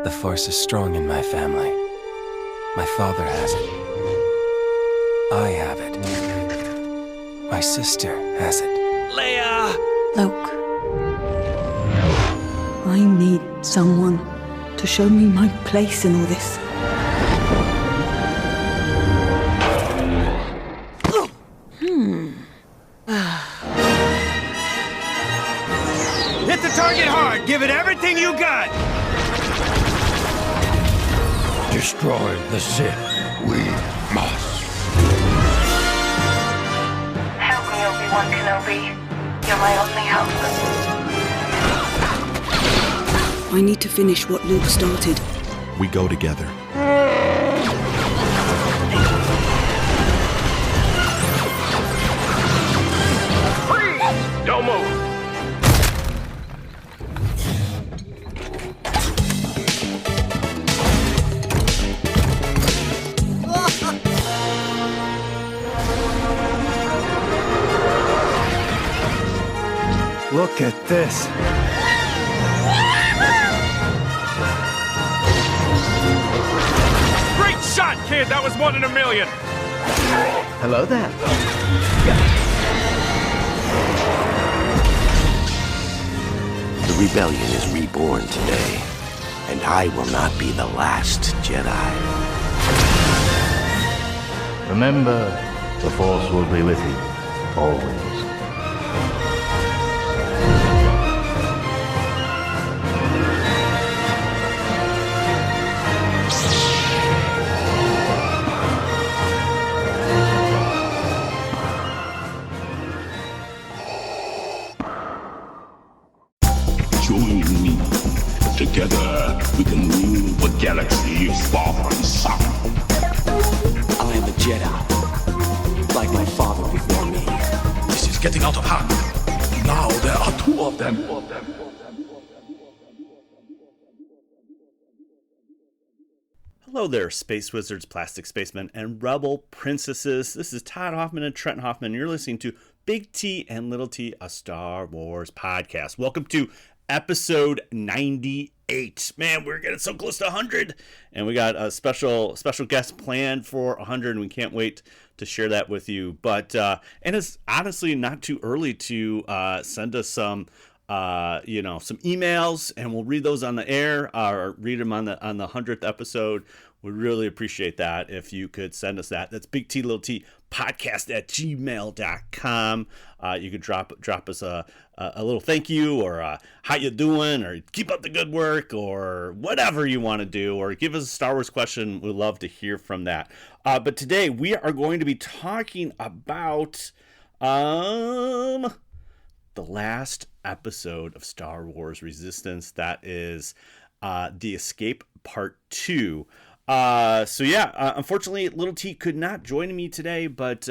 The Force is strong in my family. My father has it. I have it. My sister has it. Leia! Luke, I need someone to show me my place in all this. Hit the target hard! Give it everything you got! Destroy the Sith. We must. Help me, Obi-Wan Kenobi. You're my only hope. I need to finish what Luke started. We go together. Freeze! Don't move. Look at this. Great shot, kid! That was 1 in a million! Hello there. The rebellion is reborn today, and I will not be the last Jedi. Remember, the Force will be with you, always. Join me. Together, we can rule the galaxy far from sun. I am a Jedi, like my father before me. This is getting out of hand. Now there are 2 of them. Hello there, Space Wizards, Plastic Spacemen, and Rebel Princesses. This is Todd Hoffman and Trent Hoffman. You're listening to Big T and Little T, a Star Wars podcast. Welcome to episode 98. Man, we're getting so close to 100, and we got a special guest planned for 100, and we can't wait to share that with you. But and it's honestly not too early to send us some some emails, and we'll read those on the air or read them on the 100th episode. We really appreciate that if you could send us that. That's Big T Little T podcast at gmail.com. You could drop us a little thank you, or how you doing, or keep up the good work, or whatever you want to do, or give us a Star Wars question. We'd love to hear from that. But today we are going to be talking about the last episode of Star Wars Resistance. That is The Escape Part 2. Unfortunately, Little T could not join me today, but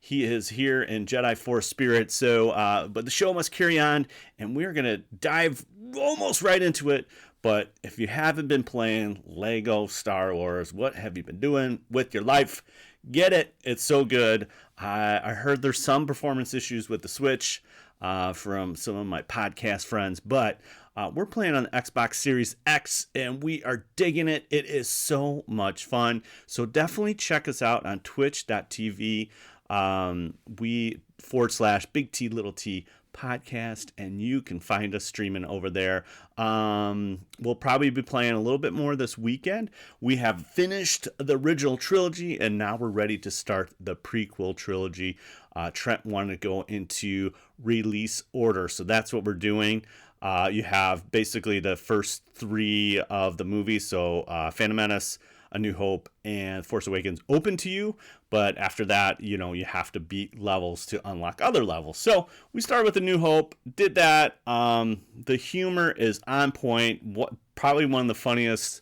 he is here in Jedi Force spirit. So, but the show must carry on, and we're going to dive almost right into it. But if you haven't been playing Lego Star Wars, what have you been doing with your life? Get it. It's so good. I heard there's some performance issues with the Switch from some of my podcast friends, but we're playing on the Xbox Series X, and we are digging it. It is so much fun. So definitely check us out on twitch.tv. /Big T Little T podcast, and you can find us streaming over there. We'll probably be playing a little bit more this weekend. We have finished the original trilogy, and now we're ready to start the prequel trilogy. Trent wanted to go into release order, so that's what we're doing. You have basically the first 3 of the movies, so Phantom Menace, A New Hope, and Force Awakens open to you, but after that, you have to beat levels to unlock other levels. So we started with A New Hope, did that. The humor is on point. Probably one of the funniest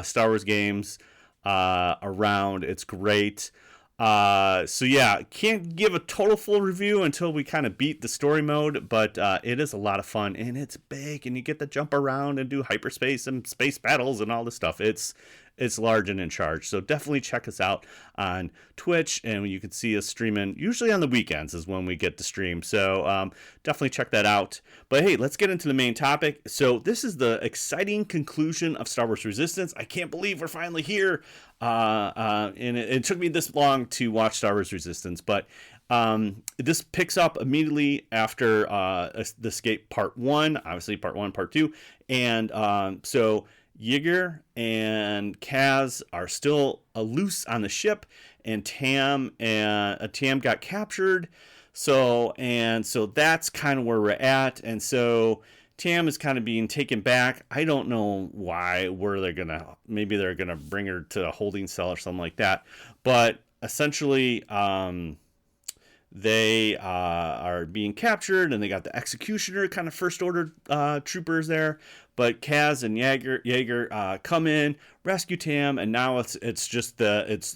Star Wars games around. It's great. Can't give a total full review until we kind of beat the story mode, but it is a lot of fun, and it's big, and you get to jump around and do hyperspace and space battles and all this stuff. It's it's large and in charge. So definitely check us out on Twitch, and you can see us streaming. Usually on the weekends is when we get to stream. So definitely check that out. But hey, let's get into the main topic. So this is the exciting conclusion of Star Wars Resistance. I can't believe we're finally here. And it took me this long to watch Star Wars Resistance, but this picks up immediately after the Escape Part 1, obviously Part 1, Part 2, and so Yeager and Kaz are still loose on the ship, and Tam got captured, so that's kind of where we're at, and so Tam is kind of being taken back. I don't know why, maybe they're gonna bring her to a holding cell or something like that, but essentially they are being captured, and they got the executioner kind of first order troopers there. But Kaz and Yeager come in, rescue Tam, and now it's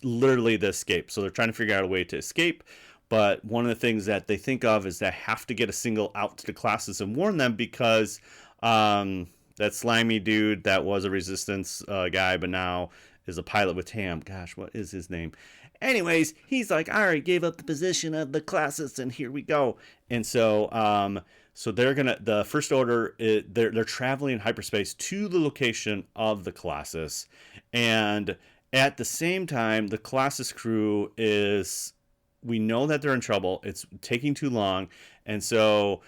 literally the escape. So they're trying to figure out a way to escape. But one of the things that they think of is they have to get a single out to the Colossus and warn them, because that slimy dude that was a Resistance guy, but now is a pilot with Tam. Gosh, what is his name? Anyways, he's like, all right, gave up the position of the Colossus, and here we go. And so, the First Order, they're traveling in hyperspace to the location of the Colossus, and at the same time, the Colossus crew we know that they're in trouble. It's taking too long, and so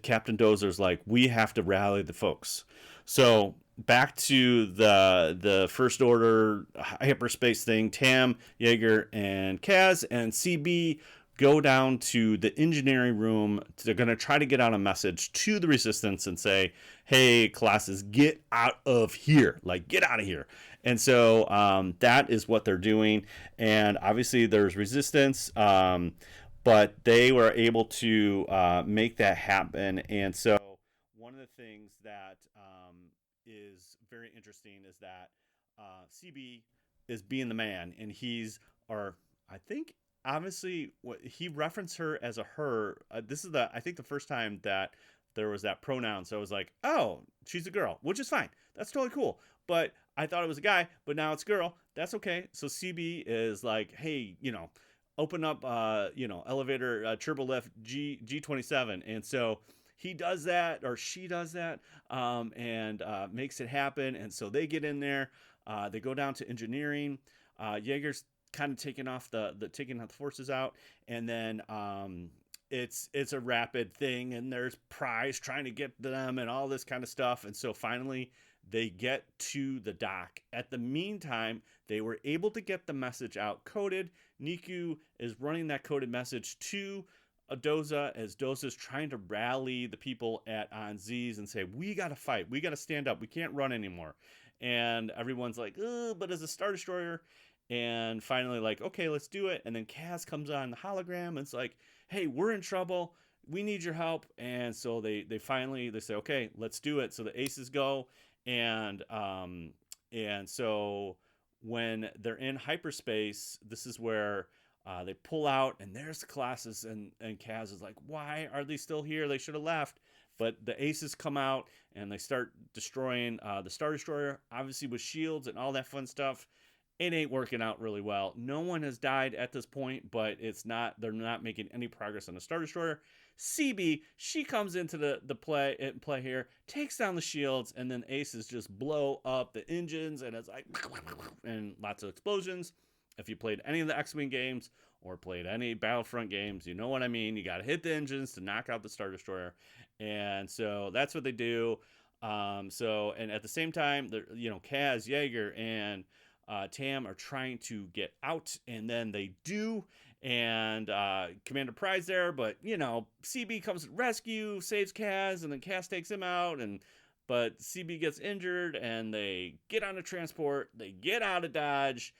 Captain Dozer's like, we have to rally the folks. So back to the First Order hyperspace thing. Tam, Yeager, and Kaz and CB go down to the engineering room. They're going to try to get out a message to the Resistance and say, hey, Colossus, get out of here. Like, get out of here. And so that is what they're doing. And obviously there's Resistance, but they were able to make that happen. And so one of the things that is very interesting is that CB is being the man, and obviously he referenced her as a her. This is I think the first time that there was that pronoun, so I was like, oh, she's a girl, which is fine, that's totally cool. But I thought it was a guy, but now it's girl. That's okay. So CB is like, hey, open up elevator turbo lift G27, and so he does that, or she does that, and makes it happen. And so they get in there. They go down to engineering. Yeager's kind of taking the forces out, and then it's a rapid thing, and there's Prize trying to get them and all this kind of stuff. And so finally they get to the dock. At the meantime, they were able to get the message out coded. Niku is running that coded message to Doza, as Doza's trying to rally the people on Z's and say, we got to fight. We got to stand up. We can't run anymore. And everyone's like, but as a Star Destroyer. And finally, like, okay, let's do it. And then Kaz comes on the hologram, and it's like, hey, we're in trouble. We need your help. And so they finally say, okay, let's do it. So the aces go. And so when they're in hyperspace, this is where they pull out, and there's the Colossus, and Kaz is like, why are they still here? They should have left. But the aces come out, and they start destroying the Star Destroyer, obviously with shields and all that fun stuff. It ain't working out really well. No one has died at this point, but they're not making any progress on the Star Destroyer. CB, she comes into the play here, takes down the shields, and then aces just blow up the engines, and it's like, and lots of explosions. If you played any of the X-Wing games or played any Battlefront games, you know what I mean. You got to hit the engines to knock out the Star Destroyer. And so that's what they do. And at the same time, Kaz, Yeager, and Tam are trying to get out, and then they do. And Commander Prize there, but CB comes to rescue, saves Kaz, and then Kaz takes him out, but CB gets injured, and they get on a transport, they get out of Dodge.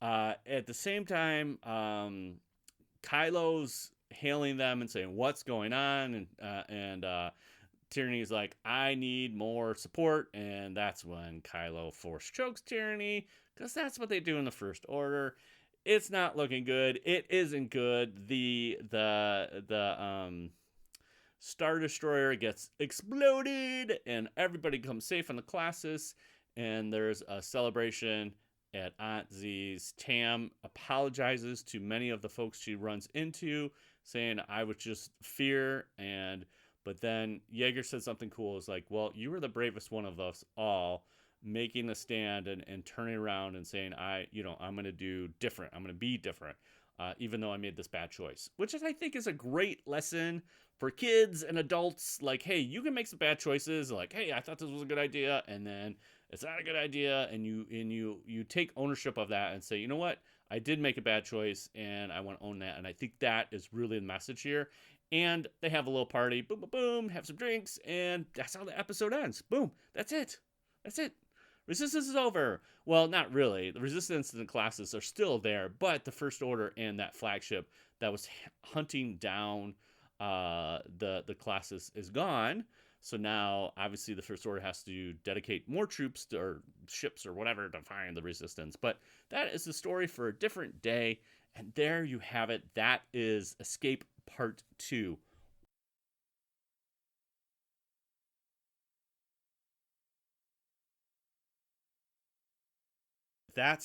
At the same time, Kylo's hailing them and saying, what's going on? And Tyranny's like, I need more support. And that's when Kylo force chokes Tyranny, because that's what they do in the First Order. It's not looking good. It isn't good. The Star Destroyer gets exploded, and everybody comes safe on the Colossus, and there's a celebration. at Aunt Z's. Tam apologizes to many of the folks she runs into, saying, I was just fear. But then Yeager said something cool. It's like, well, you were the bravest one of us all, making a stand and turning around and saying, I'm going to do different. I'm going to be different. Even though I made this bad choice, which I think is a great lesson for kids and adults. Like, hey, you can make some bad choices. Like, hey, I thought this was a good idea, and then it's not a good idea, and you take ownership of that and say, you know what, I did make a bad choice, and I want to own that. And I think that is really the message here. And they have a little party, boom, boom, boom, have some drinks, and that's how the episode ends. Boom, that's it. That's it. Resistance is over. Well, not really. The Resistance and the Colossus are still there, but the First Order and that flagship that was hunting down the Colossus is gone. So now, obviously, the First Order has to dedicate more troops or ships or whatever to find the Resistance. But that is the story for a different day. And there you have it. That is Escape Part 2. That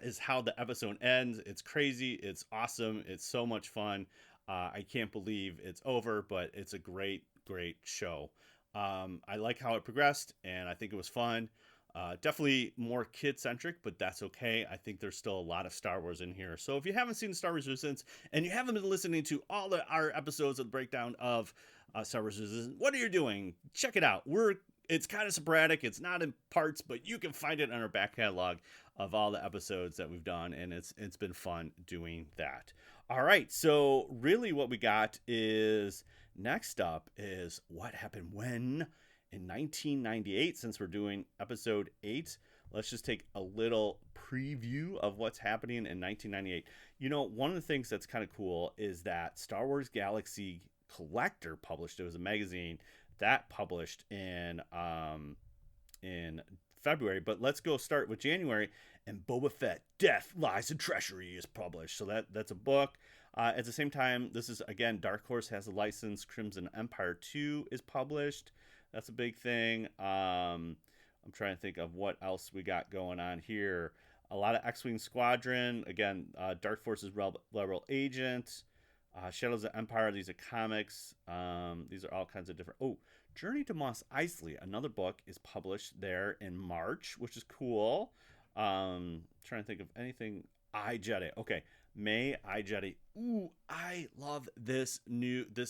is how the episode ends. It's crazy. It's awesome. It's so much fun. I can't believe it's over, but it's a great show. I like how it progressed, and I think it was fun. Definitely more kid-centric, but that's okay. I think there's still a lot of Star Wars in here. So if you haven't seen Star Wars Resistance, and you haven't been listening to all our episodes of the breakdown of Star Wars Resistance, what are you doing? Check it out. It's kind of sporadic. It's not in parts, but you can find it on our back catalog of all the episodes that we've done, and it's been fun doing that. All right, so really what we got is next up is what happened when in 1998. Since we're doing episode 8, let's just take a little preview of what's happening in 1998. One of the things that's kind of cool is that Star Wars Galaxy Collector published. It was a magazine that published in February, but let's go start with January, and Boba Fett, Death, Lies, and Treachery is published. So that's a book. At the same time, this is, again, Dark Horse has a license. Crimson Empire 2 is published. That's a big thing. I'm trying to think of what else we got going on here. A lot of X-Wing Squadron. Again, Dark Forces Rebel Agent. Shadows of Empire, these are comics. These are all kinds of different... Oh, Journey to Mos Eisley, another book, is published there in March, which is cool. Trying to think of anything. iJedi. Okay, May iJedi. Ooh, I love this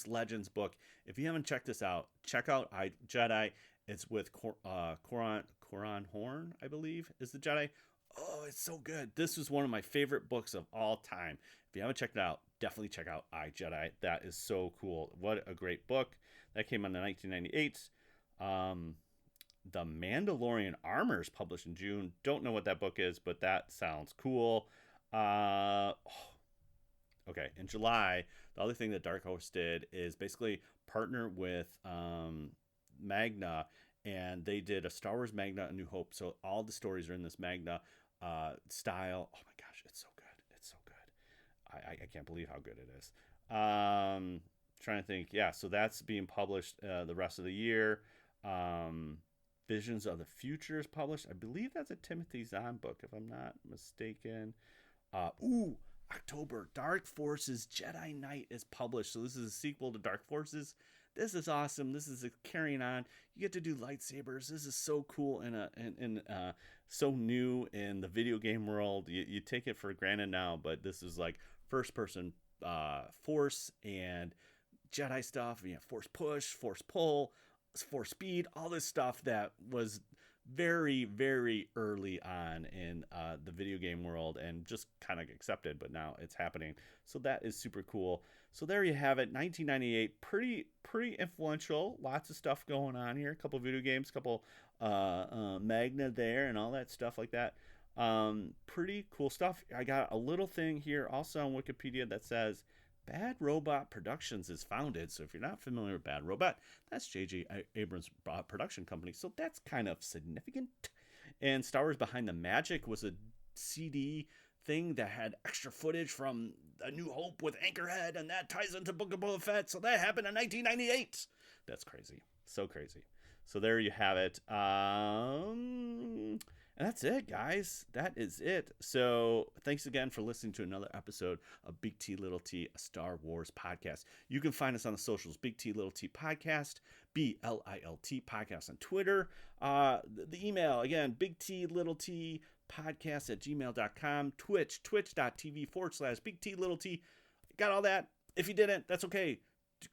Legends book. If you haven't checked this out, check out iJedi. It's with Coran Horn, I believe, is the Jedi. Oh, it's so good. This is one of my favorite books of all time. If you haven't checked it out, definitely check out iJedi. That is so cool. What a great book. That came out in 1998. The Mandalorian Armor is published in June. Don't know what that book is, but that sounds cool. Okay, in July, the other thing that Dark Horse did is basically partner with Magna, and they did a Star Wars Magna A New Hope. So all the stories are in this Magna style. Oh my gosh, it's so good. It's so good. I can't believe how good it is. Trying to think. Yeah, so that's being published the rest of the year. Visions of the Future is published. I believe that's a Timothy Zahn book, if I'm not mistaken. October, Dark Forces Jedi Knight is published. So this is a sequel to Dark Forces. This is awesome. This is a carrying on. You get to do lightsabers. This is so cool and so new in the video game world. You take it for granted now, but this is like first person force and Jedi stuff. You know, force push, force pull, force speed, all this stuff that was very, very early on in the video game world and just kind of accepted, but now it's happening. So that is super cool. So there you have it. 1998, pretty influential. Lots of stuff going on here. A couple video games, a couple Magna there and all that stuff like that. Pretty cool stuff. I got a little thing here also on Wikipedia that says Bad Robot Productions is founded. So if you're not familiar with Bad Robot, that's J.J. Abrams' production company. So that's kind of significant. And Star Wars Behind the Magic was a CD thing that had extra footage from A New Hope with Anchorhead, and that ties into Book of Boba Fett. So that happened in 1998. That's crazy. So crazy. So there you have it. And And that's it, guys. That is it. So thanks again for listening to another episode of Big T, Little T, a Star Wars podcast. You can find us on the socials, Big T, Little T podcast, BLILT podcast on Twitter. The email, again, Big T, Little T podcast at gmail.com. twitch.tv/Big T, Little T. Got all that? If you didn't, that's okay.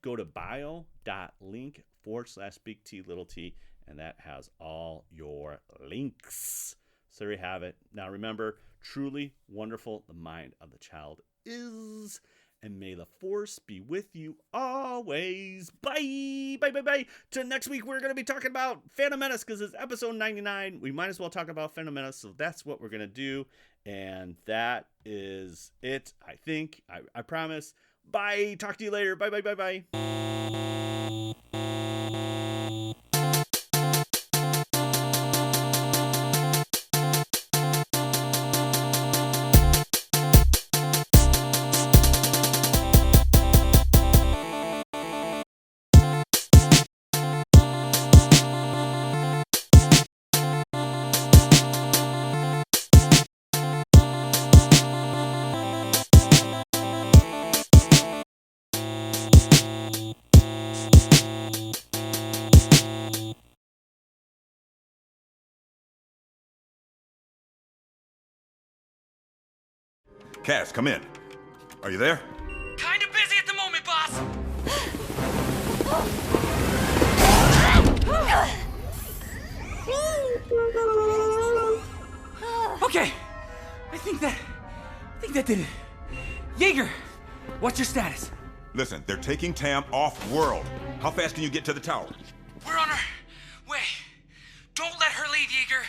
Go to bio.link/Big T, Little T. And that has all your links. So there you have it. Now remember, truly wonderful the mind of the child is. And may the Force be with you always. Bye. Bye, bye, bye. Till next week, we're going to be talking about Phantom Menace because it's episode 99. We might as well talk about Phantom Menace. So that's what we're going to do. And that is it, I think. I promise. Bye. Talk to you later. Bye, bye, bye, bye. Cass, come in. Are you there? Kinda busy at the moment, boss. Okay, I think that did it. Yeager, what's your status? Listen, they're taking Tam off-world. How fast can you get to the tower? We're on our way. Don't let her leave, Yeager.